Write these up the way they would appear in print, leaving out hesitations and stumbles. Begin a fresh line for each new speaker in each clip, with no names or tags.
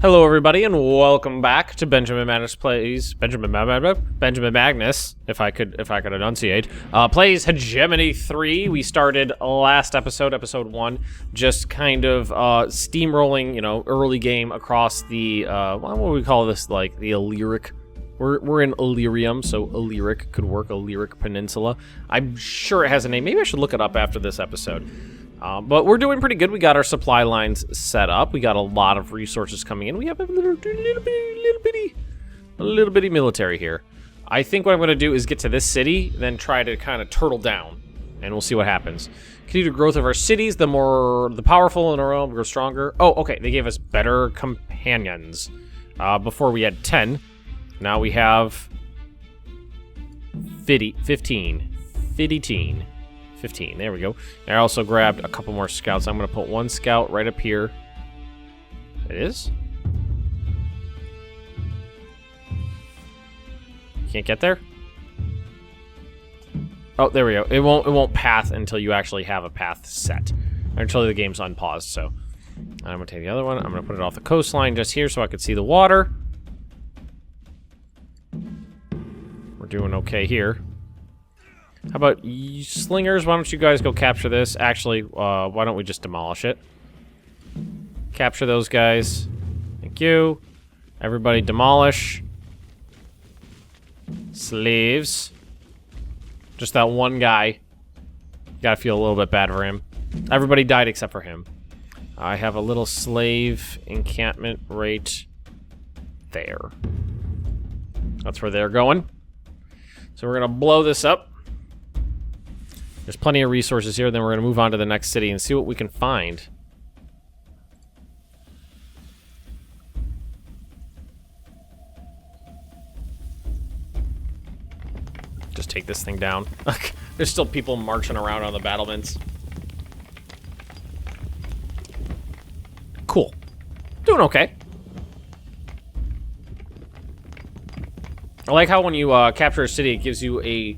Hello, everybody, and welcome back to Benjamin Magnus plays Benjamin Magnus, if I could enunciate. Plays Hegemony 3. We started last episode, episode 1, just kind of steamrolling, early game across the what would we call this? Like the Illyric. We're in Illyrium, so Illyric could work. Illyric Peninsula. I'm sure it has a name. Maybe I should look it up after this episode. But we're doing pretty good. We got our supply lines set up. We got a lot of resources coming in. We have a little bitty military here. I think what I'm going to do is get to this city, then try to kind of turtle down, and we'll see what happens. Continue the growth of our cities. The powerful in our own grow stronger. Oh, okay. They gave us better companions. Before we had 10. Now we have 15. 15. There we go. I also grabbed a couple more scouts. I'm going to put one scout right up here. It is? Can't get there? Oh, there we go. It won't path until you actually have a path set. Until the game's unpaused, so. I'm going to take the other one. I'm going to put it off the coastline just here so I can see the water. We're doing okay here. How about you slingers? Why don't you guys go capture this? Actually, why don't we just demolish it? Capture those guys. Thank you. Everybody demolish. Slaves. Just that one guy. Gotta feel a little bit bad for him. Everybody died except for him. I have a little slave encampment right there. That's where they're going. So we're gonna blow this up. There's plenty of resources here, then we're going to move on to the next city and see what we can find. Just take this thing down. There's still people marching around on the battlements. Cool. Doing okay. I like how when you capture a city, it gives you a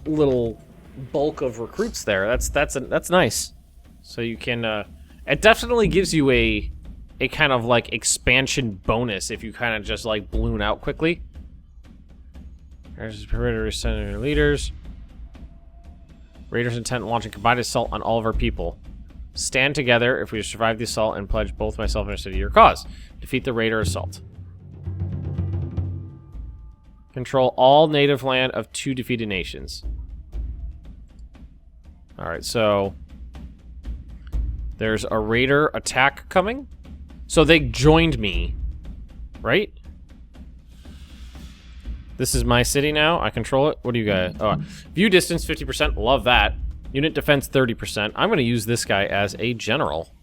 little bulk of recruits there. That's nice. So you can it definitely gives you a kind of like expansion bonus if you kind of just like balloon out quickly. There's Raiders sending their leaders. Raiders intent launching combined assault on all of our people. Stand together if we survive the assault and pledge both myself and our city to your cause. Defeat the raider assault. Control all native land of 2 defeated nations. Alright, so there's a raider attack coming. So they joined me, right? This is my city now. I control it. What do you guys? Oh, view distance 50%. Love that. Unit defense 30%. I'm going to use this guy as a general.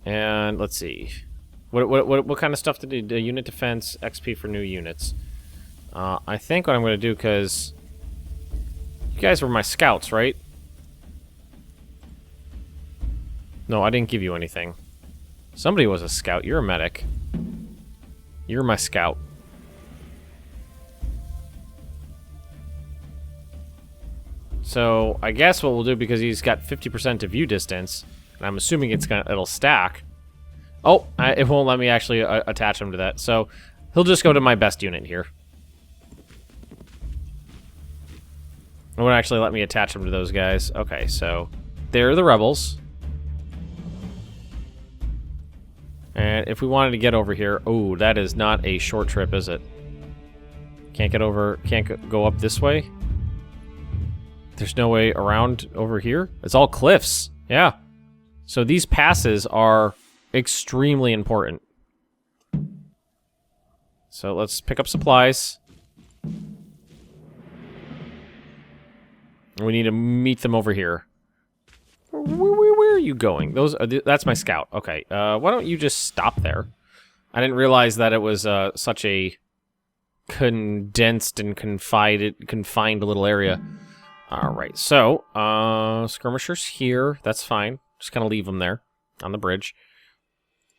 And let's see. What kind of stuff did he do? Unit defense, XP for new units. I think what I'm going to do, because you guys were my scouts, right? No, I didn't give you anything. Somebody was a scout. You're a medic. You're my scout. So, I guess what we'll do, because he's got 50% of view distance, and I'm assuming it'll stack. Oh, it won't let me actually attach him to that. So, he'll just go to my best unit here. It won't actually let me attach them to those guys. Okay, so they're the rebels. And if we wanted to get over here... Oh, that is not a short trip, is it? Can't get over... Can't go up this way? There's no way around over here? It's all cliffs. Yeah. So these passes are extremely important. So let's pick up supplies. We need to meet them over here. Where are you going? That's my scout. Okay. Why don't you just stop there? I didn't realize that it was such a condensed and confined little area. All right. So, skirmishers here. That's fine. Just kind of leave them there on the bridge.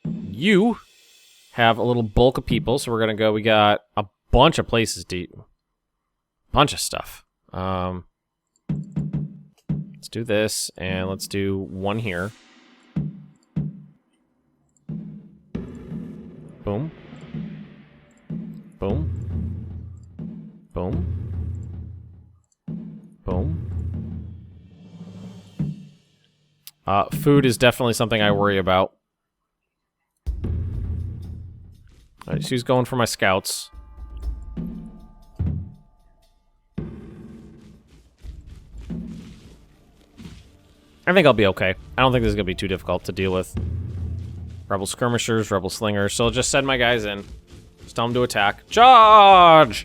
You have a little bulk of people, so we're gonna go. We got a bunch of places to eat. Bunch of stuff. Let's do this, and let's do one here. Boom. Boom. Boom. Boom. Food is definitely something I worry about. Alright, she's going for my scouts. I think I'll be okay. I don't think this is going to be too difficult to deal with. Rebel skirmishers, rebel slingers. So I'll just send my guys in. Just tell them to attack. Charge!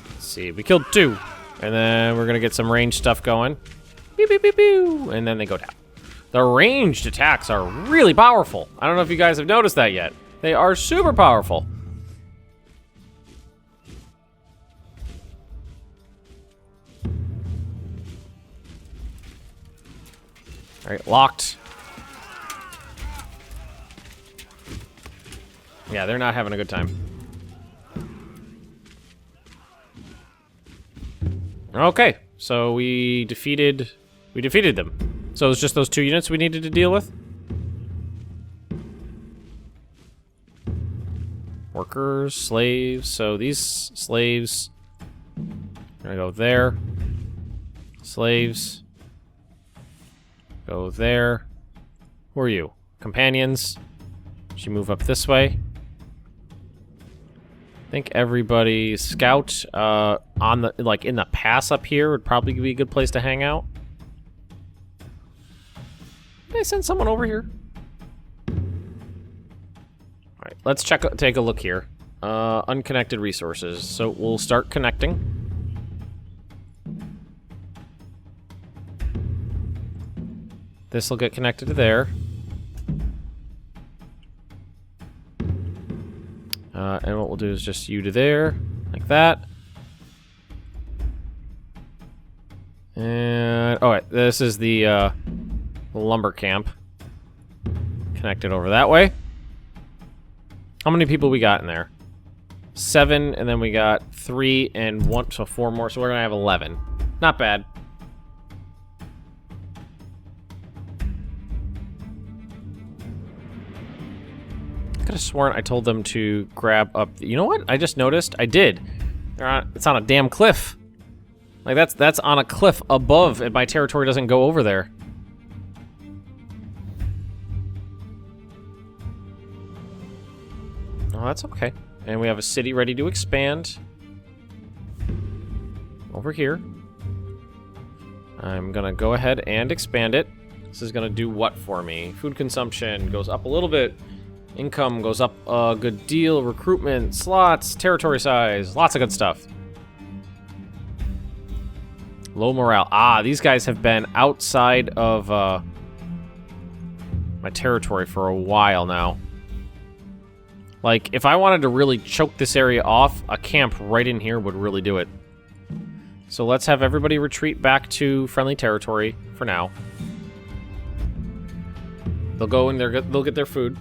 Let's see, we killed 2. And then we're going to get some ranged stuff going. Pew, pew, pew, pew. And then they go down. The ranged attacks are really powerful. I don't know if you guys have noticed that yet. They are super powerful. Alright, locked. Yeah, they're not having a good time. Okay, so we defeated them. So it was just those 2 units we needed to deal with? Workers, slaves, so these slaves are gonna go there. Slaves. Go there. Who are you? Companions. Should move up this way. I think everybody scout on the in the pass up here would probably be a good place to hang out. Did I send someone over here? Alright, let's take a look here. Unconnected resources. So we'll start connecting. This will get connected to there. And what we'll do is just you to there, like that. And, alright, this is the lumber camp. Connected over that way. How many people we got in there? 7, and then we got 3 and 1, so 4 more, so we're gonna have 11. Not bad. I could have sworn I told them to grab up. You know what? I just noticed. I did. It's on a damn cliff. Like that's on a cliff above, and my territory doesn't go over there. Oh, that's okay. And we have a city ready to expand. Over here. I'm gonna go ahead and expand it. This is gonna do what for me? Food consumption goes up a little bit. Income goes up a good deal. Recruitment, slots, territory size, lots of good stuff. Low morale. Ah, these guys have been outside of my territory for a while now. Like, if I wanted to really choke this area off, a camp right in here would really do it. So let's have everybody retreat back to friendly territory for now. They'll go and they'll get their food.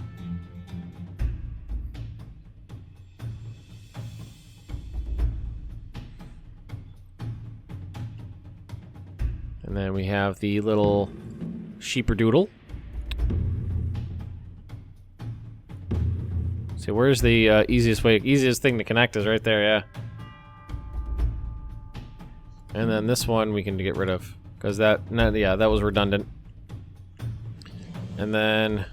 And then we have the little sheeperdoodle. See, where's the easiest thing to connect is right there, yeah. And then this one we can get rid of, because that was redundant. And then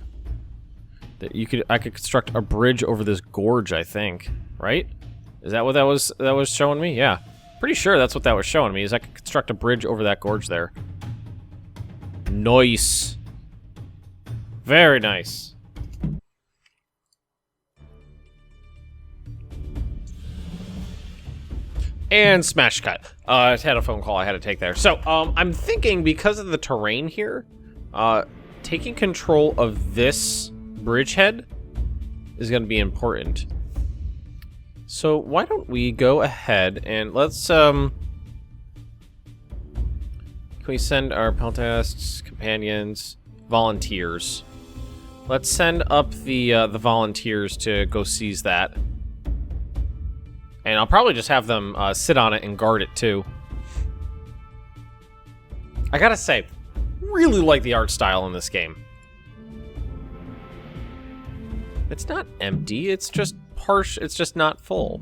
I could construct a bridge over this gorge, I think, right? Is that what that was showing me? Yeah. Pretty sure that's what that was showing me, is I could construct a bridge over that gorge there. Nice. Very nice. And smash cut. I had a phone call I had to take there. So, I'm thinking because of the terrain here, taking control of this bridgehead is going to be important. So why don't we go ahead and let's can we send our peltasts, companions, volunteers? Let's send up the volunteers to go seize that. And I'll probably just have them sit on it and guard it too. I gotta say, Really like the art style in this game. It's not empty, it's just it's just not full.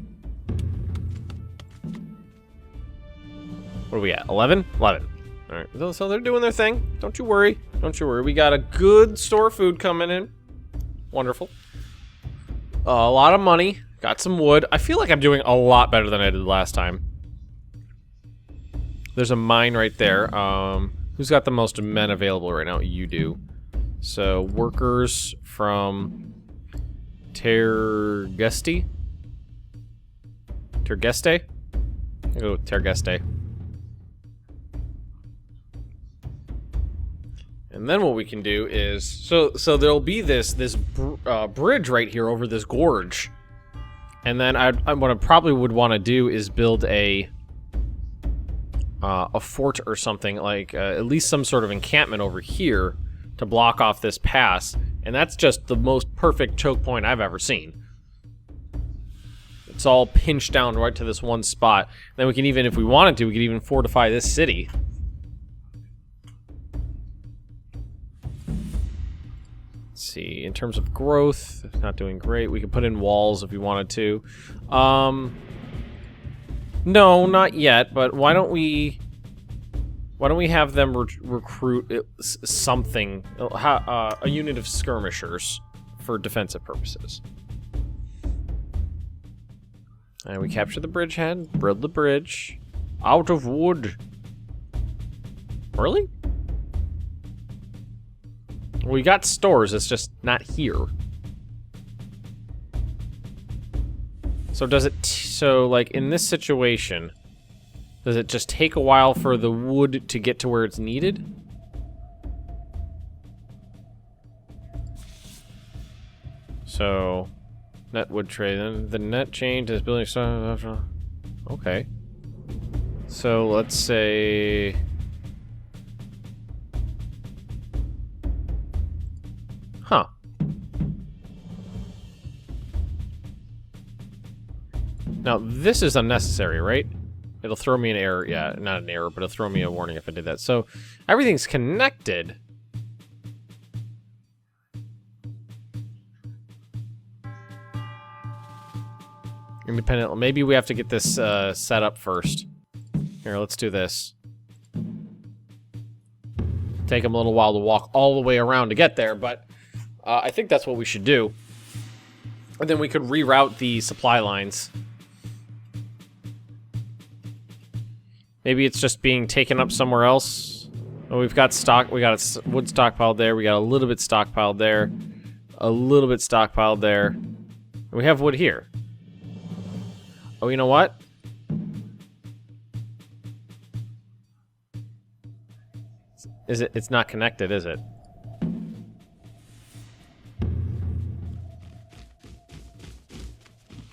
What are we at? 11? 11. Alright, so they're doing their thing. Don't you worry. Don't you worry. We got a good store of food coming in. Wonderful. A lot of money. Got some wood. I feel like I'm doing a lot better than I did last time. There's a mine right there. Who's got the most men available right now? You do. So, workers from Tergeste? Tergeste? I'll go with Tergeste. And then what we can do is, so there'll be this bridge right here over this gorge, and then what I probably would want to do is build a fort or something, like at least some sort of encampment over here to block off this pass, and that's just the most perfect choke point I've ever seen. It's all pinched down right to this one spot. Then we can even, if we wanted to, we could even fortify this city. See, in terms of growth, it's not doing great. We could put in walls if we wanted to. No, not yet, but why don't we have them recruit something, a unit of skirmishers for defensive purposes. And we capture the bridgehead, build the bridge, out of wood. Really? We got stores, it's just not here. So does it, so like in this situation, does it just take a while for the wood to get to where it's needed? So, net wood trade, then the net change is building stuff. Okay. So let's say... Huh. Now, this is unnecessary, right? It'll throw me an error. Yeah, not an error, but it'll throw me a warning if I did that. So, everything's connected. Independent. Maybe we have to get this set up first. Here, let's do this. Take them a little while to walk all the way around to get there, but I think that's what we should do. And then we could reroute the supply lines. Maybe it's just being taken up somewhere else. Oh, we've got stock. We got a wood stockpiled there. We got a little bit stockpiled there. A little bit stockpiled there. And we have wood here. Oh, you know what? Is it? It's not connected, is it?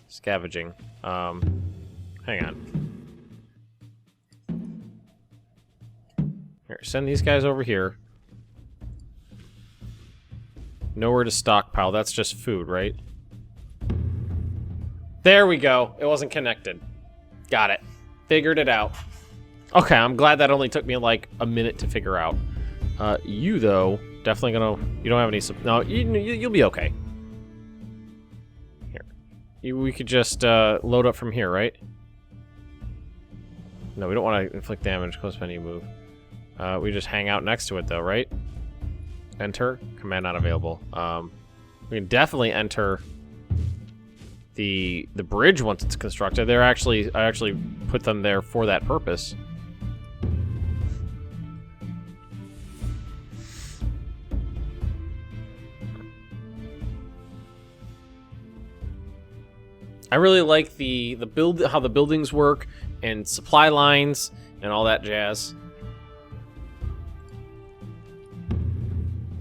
Scavenging. Hang on. Here, send these guys over here. Nowhere to stockpile. That's just food, right? There we go. It wasn't connected. Got it. Figured it out. Okay, I'm glad that only took me like a minute to figure out. You though, definitely gonna. You don't have any. No, you'll be okay. Here, we could just load up from here, right? No, we don't want to inflict damage. Close menu move. We just hang out next to it though, right? Enter. Command not available. We can definitely enter the bridge once it's constructed. I actually put them there for that purpose. I really like the build, how the buildings work and supply lines and all that jazz.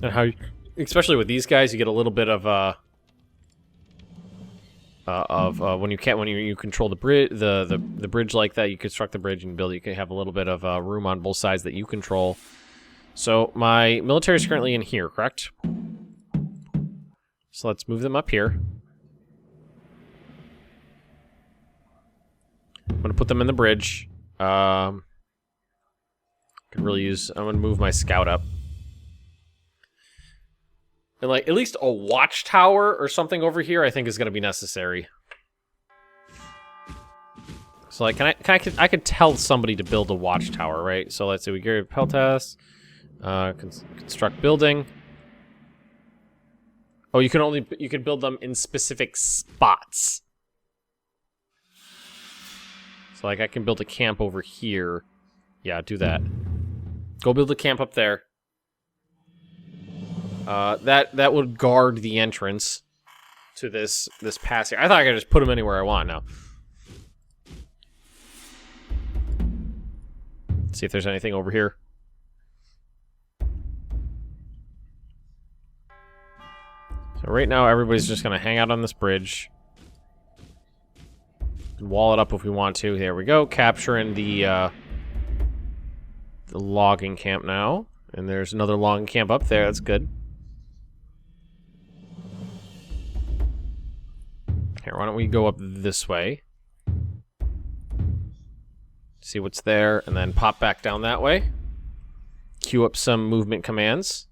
And how, especially with these guys, you get a little bit of when you control the bridge, the bridge like that, you construct the bridge and build it, you can have a little bit of room on both sides that you control. So my military is currently in here, correct? So let's move them up here. I'm gonna put them in the bridge. Could really use. I'm gonna move my scout up. And, like, at least a watchtower or something over here I think is going to be necessary. So, like, I could tell somebody to build a watchtower, right? So let's see, we get Peltas, construct building. Oh, you can build them in specific spots. So, like, I can build a camp over here. Yeah, do that. Go build a camp up there. That would guard the entrance to this pass here. I thought I could just put them anywhere I want now. See if there's anything over here. So right now, everybody's just going to hang out on this bridge. And wall it up if we want to. There we go. Capturing the logging camp now. And there's another logging camp up there. That's good. Here, why don't we go up this way? See what's there, and then pop back down that way. Queue up some movement commands.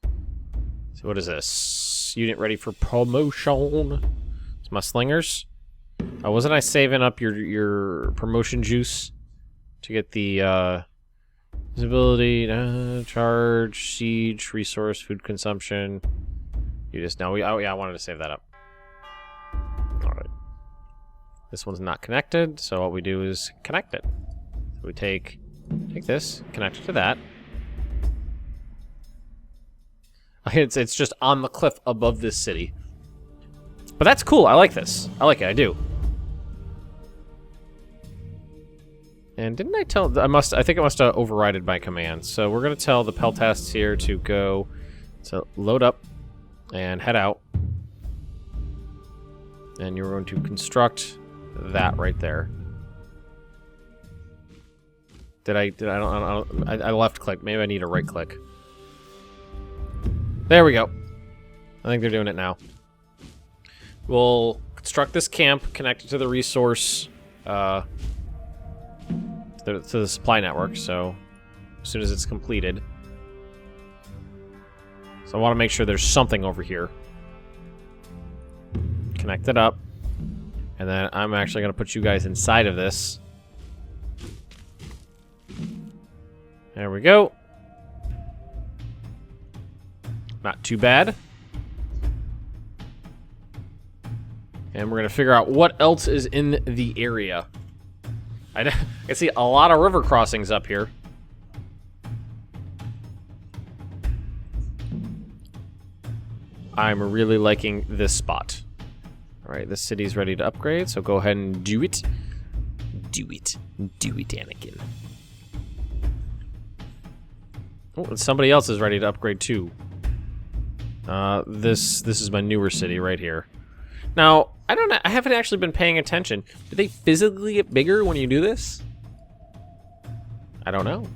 So what is this? Unit ready for promotion. It's my slingers. Wasn't I saving up your promotion juice to get the visibility, charge, siege, resource, food consumption? You just know. Oh yeah, I wanted to save that up. All right. This one's not connected, so what we do is connect it. So we take this, connect it to that. It's just on the cliff above this city. But that's cool. I like this. I like it. I do. And didn't I tell... I think I must have overridden my command. So we're going to tell the Peltasts here to go... to load up and head out. And you're going to construct that right there. I left click. Maybe I need a right click. There we go. I think they're doing it now. We'll construct this camp, connect it to the resource, to the supply network, so as soon as it's completed. So I want to make sure there's something over here. Connect it up. And then I'm actually going to put you guys inside of this. There we go. Not too bad. And we're going to figure out what else is in the area. I see a lot of river crossings up here. I'm really liking this spot. All right, this city's ready to upgrade, so go ahead and do it. Do it. Do it, Anakin. Oh, and somebody else is ready to upgrade too. This is my newer city right here. Now, I don't know, I haven't actually been paying attention. Do they physically get bigger when you do this? I don't know.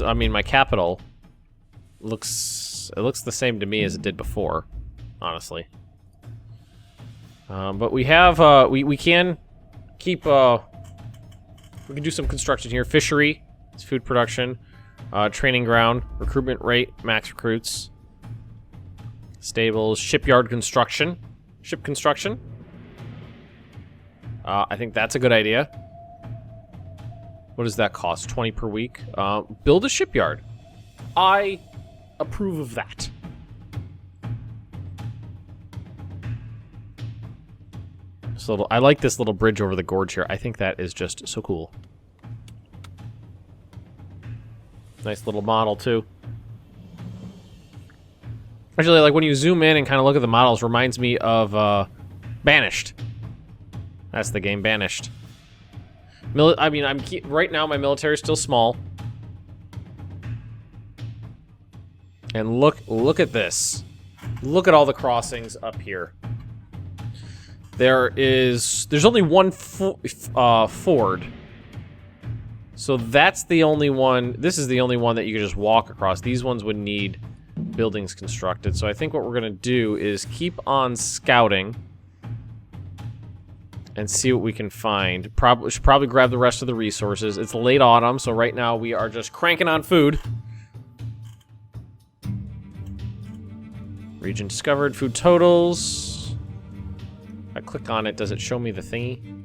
I mean, my capital looks the same to me as it did before, honestly. But we have we can keep we can do some construction here. Fishery, it's food production, training ground, recruitment rate, max recruits, stables, shipyard construction, ship construction. I think that's a good idea. What does that cost? 20 per week. Build a shipyard. I approve of that. I like this little bridge over the gorge here. I think that is just so cool. Nice little model, too. Actually, like, when you zoom in and kind of look at the models, reminds me of Banished. That's the game, Banished. I mean, right now my military is still small. And look at this. Look at all the crossings up here. There's only one ford. So that's the only one. This is the only one that you can just walk across. These ones would need buildings constructed. So I think what we're going to do is keep on scouting and see what we can find. Should probably grab the rest of the resources. It's late autumn, so right now we are just cranking on food. Region discovered. Food totals. If I click on it, does it show me the thingy?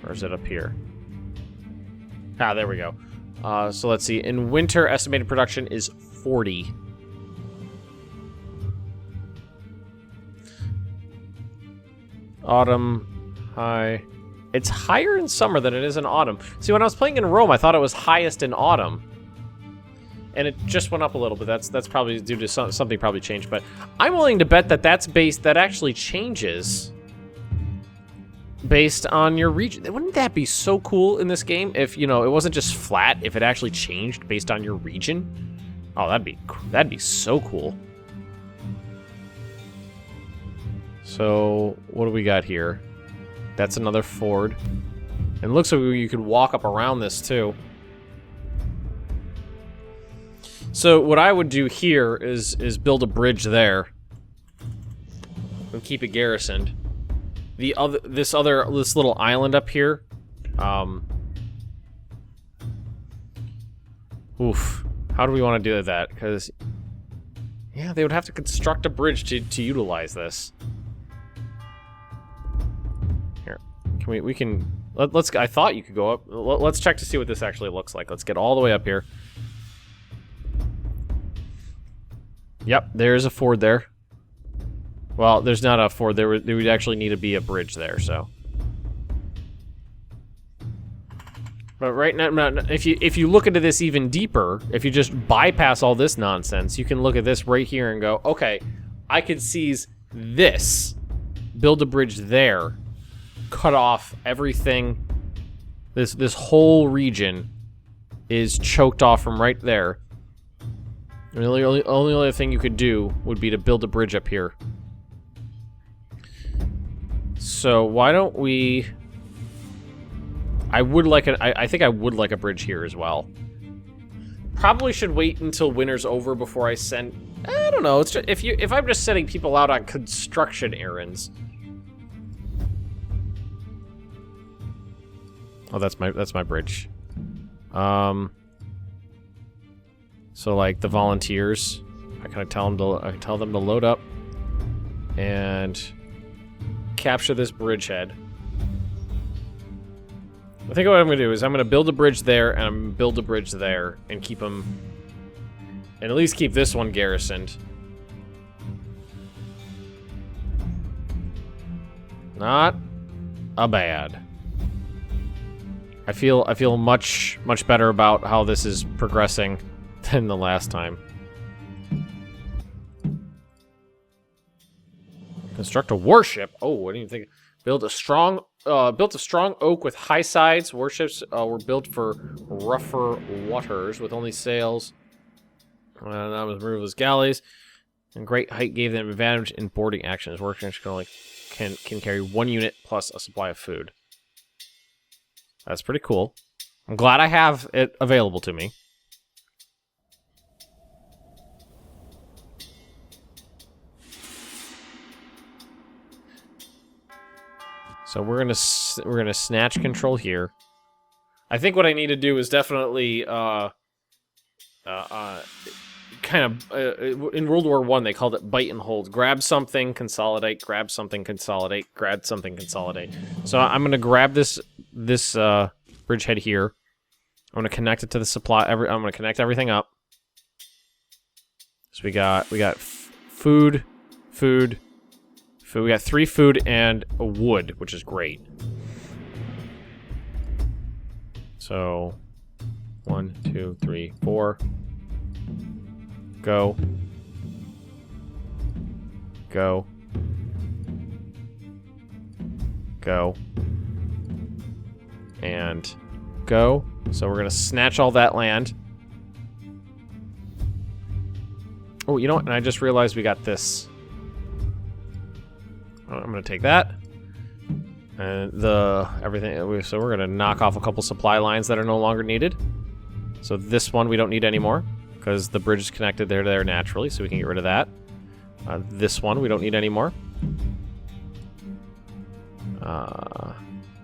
Or is it up here? Ah, there we go. So let's see. In winter, estimated production is 40. Autumn, high. It's higher in summer than it is in autumn. See, when I was playing in Rome, I thought it was highest in autumn. And it just went up a little bit. That's probably due to something probably changed. But I'm willing to bet that that actually changes based on your region. Wouldn't that be so cool in this game if, you know, it wasn't just flat, if it actually changed based on your region? Oh, that'd be so cool. So, what do we got here? That's another ford. And it looks like you could walk up around this too. So what I would do here is build a bridge there and keep it garrisoned. This little island up here. Oof. How do we want to do that? Because yeah, they would have to construct a bridge to utilize this. Here, let's. I thought you could go up. Let's check to see what this actually looks like. Let's get all the way up here. Yep, there's a ford there. Well, there's not a ford. There would actually need to be a bridge there, so. But right now, if you look into this even deeper, if you just bypass all this nonsense, you can look at this right here and go, okay, I could seize this, build a bridge there, cut off everything. This whole region is choked off from right there. And the only other thing you could do would be to build a bridge up here. So why don't we? I think I would like a bridge here as well. Probably should wait until winter's over before I send. I don't know. It's just, if I'm just sending people out on construction errands. Oh, that's my bridge. So like the volunteers, I can tell them to load up and capture this bridgehead. I think what I'm gonna do is I'm gonna build a bridge there and I'm gonna build a bridge there and keep them, and at least keep this one garrisoned. Not a bad. I feel much better about how this is progressing than the last time. Construct a warship. Oh, what do you think? Built a strong oak with high sides. Warships were built for rougher waters with only sails. That was removed as galleys. And great height gave them advantage in boarding actions. Warships can carry 1 unit plus a supply of food. That's pretty cool. I'm glad I have it available to me. So we're gonna snatch control here. I think what I need to do is definitely kind of in World War I they called it bite and hold. Grab something, consolidate. Grab something, consolidate. Grab something, consolidate. So I'm gonna grab this bridgehead here. I'm gonna connect it to the supply. I'm gonna connect everything up. So we got food. We got 3 food and a wood, which is great. So 1, 2, 3, 4. Go. Go. Go. And go. So we're gonna snatch all that land. Oh, you know what? And I just realized we got this. I'm gonna take that and everything. So we're gonna knock off a couple supply lines that are no longer needed. So this one we don't need anymore because the bridge is connected there naturally, so we can get rid of that. This one we don't need anymore.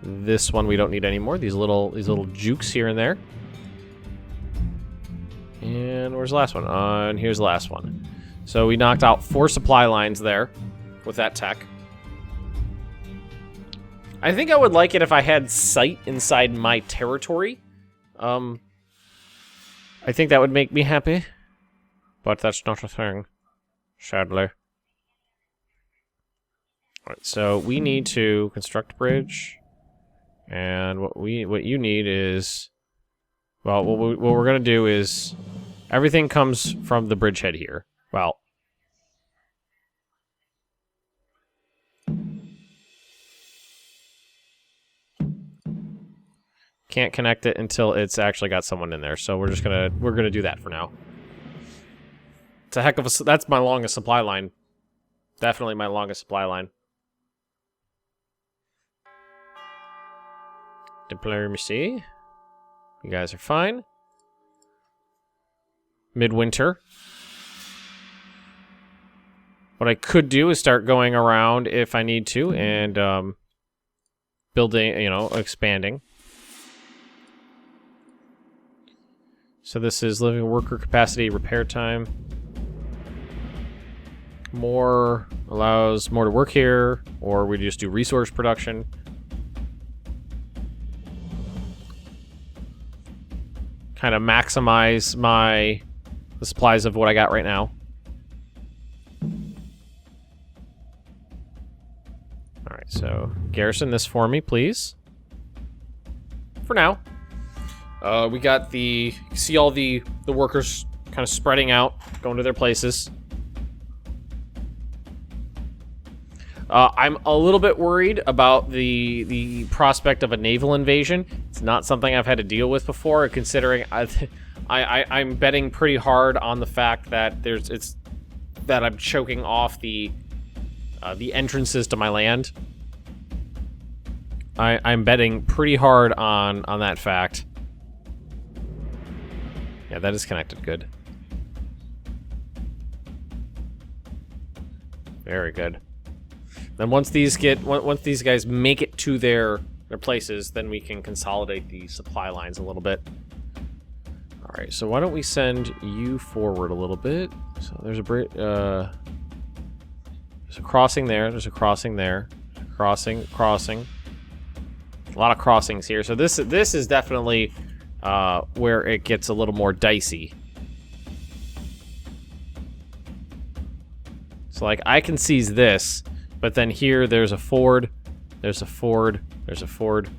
This one we don't need anymore. These little jukes here and there. And where's the last one? And here's the last one. So we knocked out 4 supply lines there with that tech. I think I would like it if I had sight inside my territory. I think that would make me happy. But that's not a thing, sadly. Alright, so we need to construct a bridge. And what you need is... Well, what we're going to do is... Everything comes from the bridgehead here. Well... Can't connect it until it's actually got someone in there, so we're gonna do that for now. It's a heck of a... That's my longest supply line. Definitely my longest supply line. Diplomacy. You guys are fine. Midwinter. What I could do is start going around if I need to and building, you know, expanding. So this is living worker capacity, repair time. More allows more to work here, or we just do resource production. Kind of maximize the supplies of what I got right now. Alright, so garrison this for me, please. For now. We got the... You see all the workers kind of spreading out, going to their places. I'm a little bit worried about the prospect of a naval invasion. It's not something I've had to deal with before, considering I'm betting pretty hard on the fact that that I'm choking off the entrances to my land. I'm betting pretty hard on that fact. Yeah, that is connected. Good. Very good. Then once these guys make it to their places, then we can consolidate the supply lines a little bit. All right, so why don't we send you forward a little bit? So there's a crossing there. There's a crossing there. Crossing. A lot of crossings here. So this is definitely where it gets a little more dicey. So like I can seize this. But then here, there's a ford, there's a ford, there's a ford.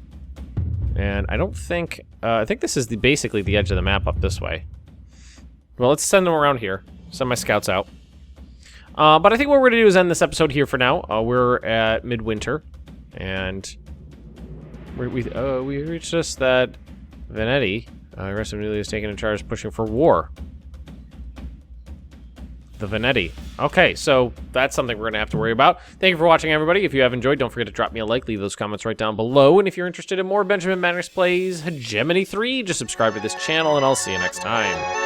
And I don't think... I think this is basically the edge of the map up this way. Well, let's send them around here. Send my scouts out. But I think what we're going to do is end this episode here for now. We're at midwinter. And... we reached just that... Venetti. The rest of Emilia is taken in charge, pushing for war. The Venetti. Okay, so that's something we're going to have to worry about. Thank you for watching, everybody. If you have enjoyed, don't forget to drop me a like. Leave those comments right down below. And if you're interested in more Benjamin Magnus Plays Hegemony 3, just subscribe to this channel, and I'll see you next time.